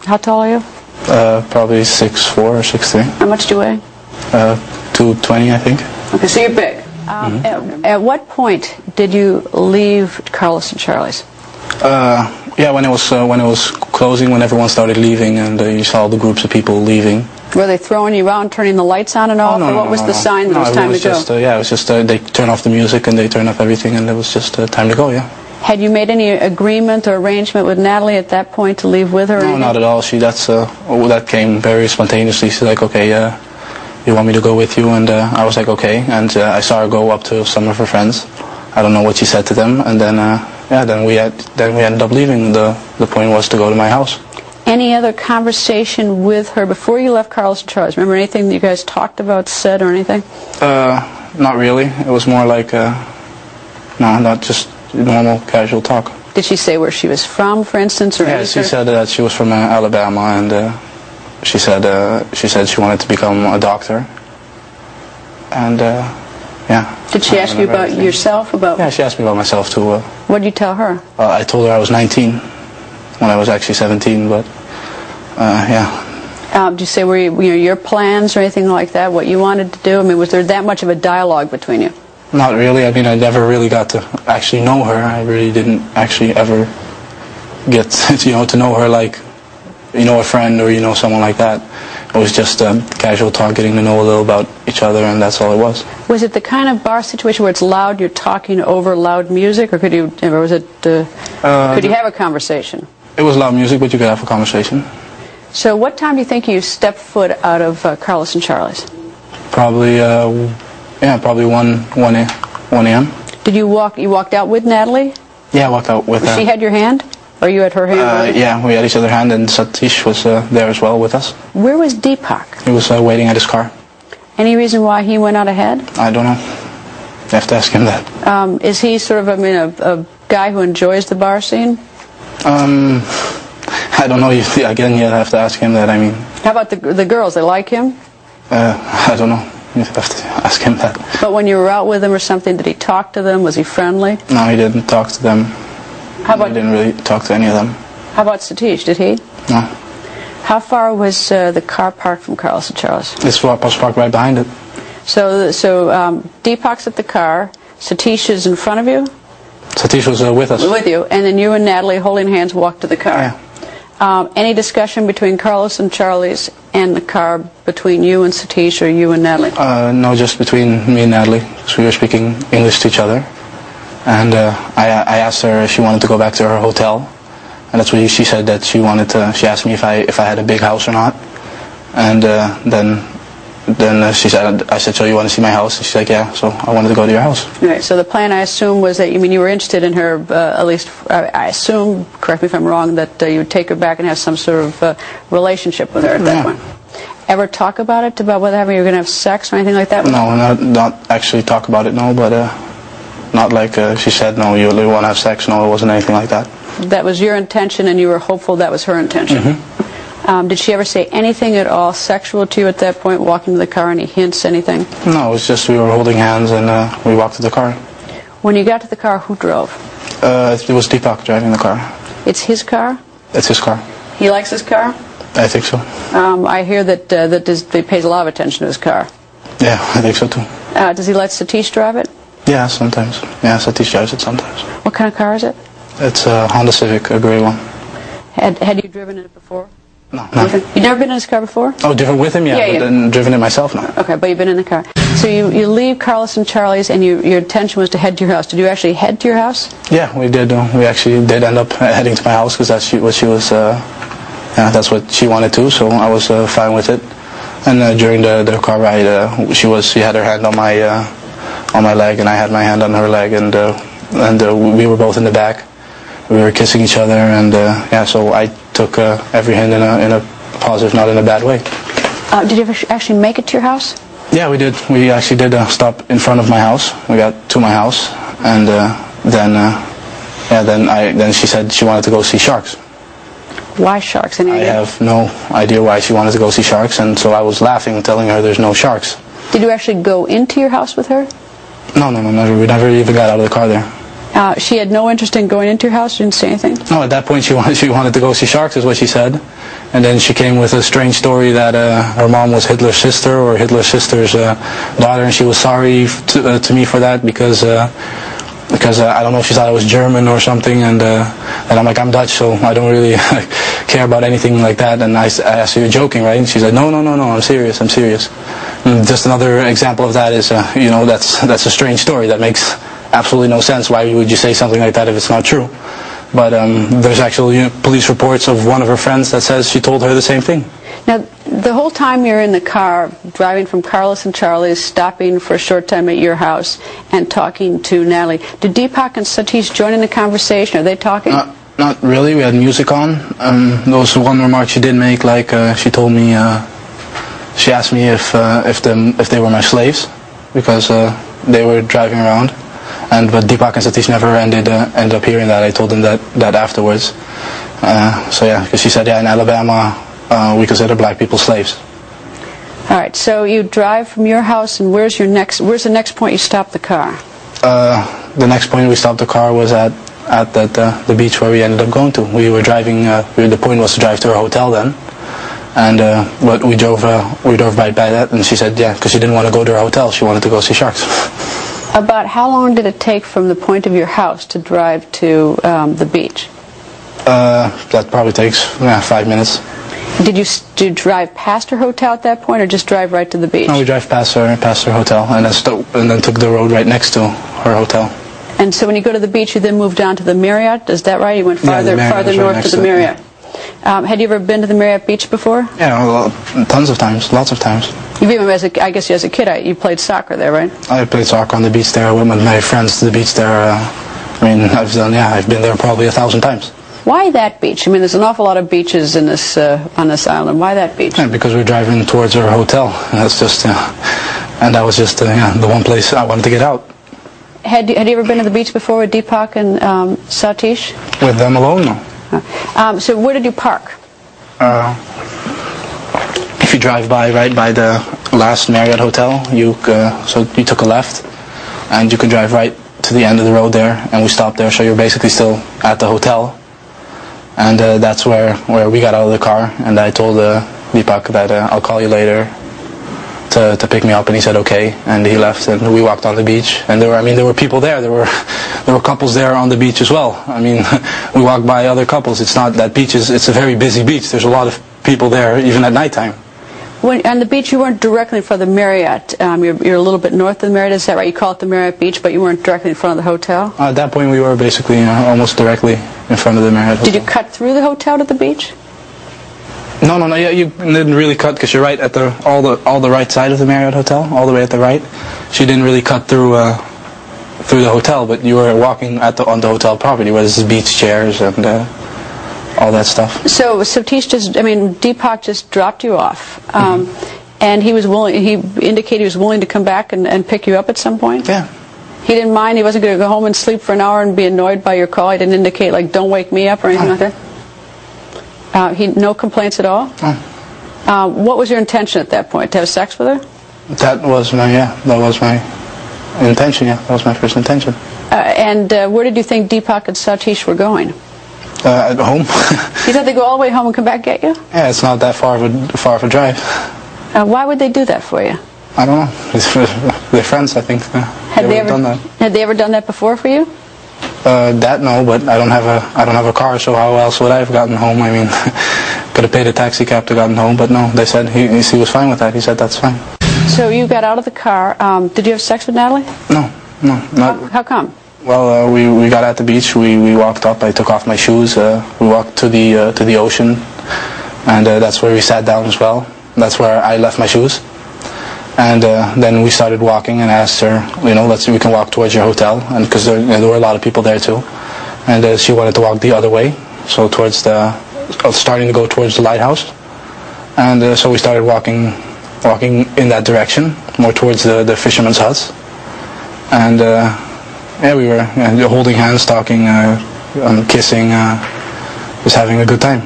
How tall are you? Probably 6'4" or 6'3". How much do you weigh? 220, I think. Okay, so you're big. At what point did you leave Carlos and Charlie's? Yeah, when it was closing, when everyone started leaving, and you saw all the groups of people leaving. Were they throwing you out and turning the lights on and off, or what was the sign that it was time to go? Yeah, it was just they turned off the music and they turned off everything, and it was just time to go. Yeah. Had you made any agreement or arrangement with Natalie at that point to leave with her? No, not at all. That came very spontaneously. She's like, okay, you want me to go with you? And I was like, okay. And I saw her go up to some of her friends. I don't know what she said to them, and then we ended up leaving. The point was to go to my house. Any other conversation with her before you left Carlos and Charlie's? Remember anything that you guys talked about, said, or anything? Not really. It was more like, no, not just normal, casual talk. Did she say where she was from, for instance? Or yeah, she said that she was from Alabama, and she said she wanted to become a doctor. And yeah. Did she ask you about yourself? Yeah, she asked me about myself too. What did you tell her? I told her I was 19 when I was actually 17, but yeah. Did you say your plans or anything like that? What you wanted to do? I mean, was there that much of a dialogue between you? Not really. I mean, I never really got to actually know her. I really didn't actually ever get to know her like a friend or someone like that. It was just casual talk, getting to know a little about each other, and that's all it was. Was it the kind of bar situation where it's loud, you're talking over loud music, or could you have a conversation? It was loud music, but you could have a conversation. So what time do you think you stepped foot out of Carlos and Charlie's? Probably, probably 1 a.m. Did you walked out with Natalie? Yeah, I walked out with her. She had your hand? Or you had her hand? Yeah, we had each other's hand, and Satish was there as well with us. Where was Deepak? He was waiting at his car. Any reason why he went out ahead? I don't know. You have to ask him that. Is he sort of, a guy who enjoys the bar scene? I don't know. Again, you have to ask him that. I mean. How about the girls? They like him? I don't know. You have to ask him that. But when you were out with him or something, did he talk to them? Was he friendly? No, he didn't talk to them. He didn't really talk to any of them. How about Satish? Did he? No. How far was the car parked from Carlos and Charles? This was parked right behind it. So Deepak's at the car. Satish is in front of you? Satish was with us. With you. And then you and Natalie, holding hands, walked to the car. Yeah. Any discussion between Carlos and Charlie's and the car between you and Satish or you and Natalie? No, just between me and Natalie, because we were speaking English to each other. And I asked her if she wanted to go back to her hotel, and that's what she said, that she wanted to. She asked me if I had a big house or not, and then she said, I said, so you want to see my house? And she's like, yeah. So I wanted to go to your house. Right. So the plan, I assume, was that you were interested in her. At least I assume. Correct me if I'm wrong. That you would take her back and have some sort of relationship with her at that point. Ever talk about it? About whether you were going to have sex or anything like that? No, not actually talk about it. No, but not like she said. No, you want to have sex. No, it wasn't anything like that. That was your intention, and you were hopeful that was her intention. Mm-hmm. Did she ever say anything at all sexual to you at that point? Walking to the car, any hints, anything? No, it was just we were holding hands and we walked to the car. When you got to the car, who drove? It was Deepak driving the car. It's his car? It's his car. He likes his car? I think so. I hear that he pays a lot of attention to his car. Yeah, I think so too. Does he let Satish drive it? Yeah, sometimes. Yeah, Satish drives it sometimes. What kind of car is it? It's a Honda Civic, a gray one. Had you driven it before? No. You've never been in his car before? Oh, driven with him? Yeah, but then driven it myself, no. Okay, but you've been in the car. So you leave Carlos and Charlie's, and your intention was to head to your house. Did you actually head to your house? Yeah, we did. We actually did end up heading to my house, because that's what she was. That's what she wanted to. So I was fine with it. And during the car ride, she had her hand on my leg, and I had my hand on her leg, and we were both in the back. We were kissing each other, and so I took every hint in a positive, not in a bad way. Did you ever actually make it to your house? Yeah, we did. We actually did stop in front of my house. We got to my house, and then she said she wanted to go see sharks. Why sharks? I have no idea why she wanted to go see sharks, and so I was laughing, telling her there's no sharks. Did you actually go into your house with her? No, never. We never even got out of the car there. She had no interest in going into your house? She didn't say anything? No, at that point she wanted to go see sharks, is what she said. And then she came with a strange story that her mom was Hitler's sister, or Hitler's sister's daughter, and she was sorry to me for that because I don't know if she thought I was German or something, and I'm like, I'm Dutch, so I don't really care about anything like that. And I asked her, you're joking, right? And she said, no, I'm serious. And just another example of that is, that's a strange story. That makes absolutely no sense. Why would you say something like that if it's not true? But there's actually police reports of one of her friends that says she told her the same thing. Now, the whole time you're in the car, driving from Carlos and Charlie's, stopping for a short time at your house, and talking to Natalie, did Deepak and Satish join in the conversation? Are they talking? Not really. We had music on. There was one remark she did make, like she told me, she asked me if they were my slaves, because they were driving around. But Deepak and Satish never ended up hearing that. I told them that afterwards. So yeah, because she said, yeah, in Alabama we consider black people slaves. All right. So you drive from your house, and where's the next point you stop the car? The next point we stopped the car was at the beach where we ended up going to. We were driving. The point was to drive to our hotel then, but we drove right by that, and she said, yeah, because she didn't want to go to her hotel. She wanted to go see sharks. About how long did it take from the point of your house to drive to the beach? That probably takes 5 minutes. Did you drive past her hotel at that point, or just drive right to the beach? No, we drive past her hotel, and then took the road right next to her hotel. And so when you go to the beach, you then moved down to the Marriott. Is that right? You went farther north to the Marriott. Had you ever been to the Marriott Beach before? Yeah, well, tons of times, lots of times. You've even, I guess, as a kid, you played soccer there, right? I played soccer on the beach there. I went with my friends to the beach there. I've been there probably 1,000 times. Why that beach? I mean, there's an awful lot of beaches in this on this island. Why that beach? Yeah, because we're driving towards our hotel. That's just, and that was just the one place I wanted to get out. Had you ever been to the beach before with Deepak and Satish? With them alone, no. So where did you park? If you drive right by the last Marriott hotel, so you took a left, and you can drive right to the end of the road there, and we stopped there, so you're basically still at the hotel. And that's where we got out of the car, and I told Deepak that I'll call you later to pick me up, and he said okay, and he left, and we walked on the beach, and there were people there. There were couples there on the beach as well. I mean, we walked by other couples. It's not that beach it's a very busy beach. There's a lot of people there even at nighttime. On the beach, you weren't directly in front of the Marriott. You're a little bit north of the Marriott, is that right? You call it the Marriott Beach, but you weren't directly in front of the hotel? At that point, we were basically almost directly in front of the Marriott hotel. Did you cut through the hotel to the beach? No. Yeah, you didn't really cut, because you're right at all the right side of the Marriott hotel, all the way at the right. So you didn't really cut through the hotel, but you were walking on the hotel property where there's beach chairs and all that stuff. So Deepak just dropped you off, and he indicated he was willing to come back and pick you up at some point? Yeah. He didn't mind? He wasn't going to go home and sleep for an hour and be annoyed by your call? He didn't indicate, like, don't wake me up or anything like that? No complaints at all? What was your intention at that point? To have sex with her? That was my intention, yeah. That was my first intention. And where did you think Deepak and Satish were going? At home. You thought they'd go all the way home and come back get you? Yeah, it's not that far of a drive. Why would they do that for you? I don't know. They're friends, I think. Had they ever done that? Had they ever done that before for you? That no, but I don't have a car, so how else would I have gotten home? I mean, could have paid a taxi cab to gotten home, but no. They said he was fine with that. He said that's fine. So you got out of the car. Did you have sex with Natalie? No, not. How come? Well, we got at the beach. We walked up. I took off my shoes. We walked to the ocean, and that's where we sat down as well. That's where I left my shoes. And then we started walking, and asked her, let's see, we can walk towards your hotel, and because there were a lot of people there too. And she wanted to walk the other way, so towards starting to go towards the lighthouse. And so we started walking in that direction, more towards the fishermen's huts. And we were holding hands, talking, kissing, just having a good time.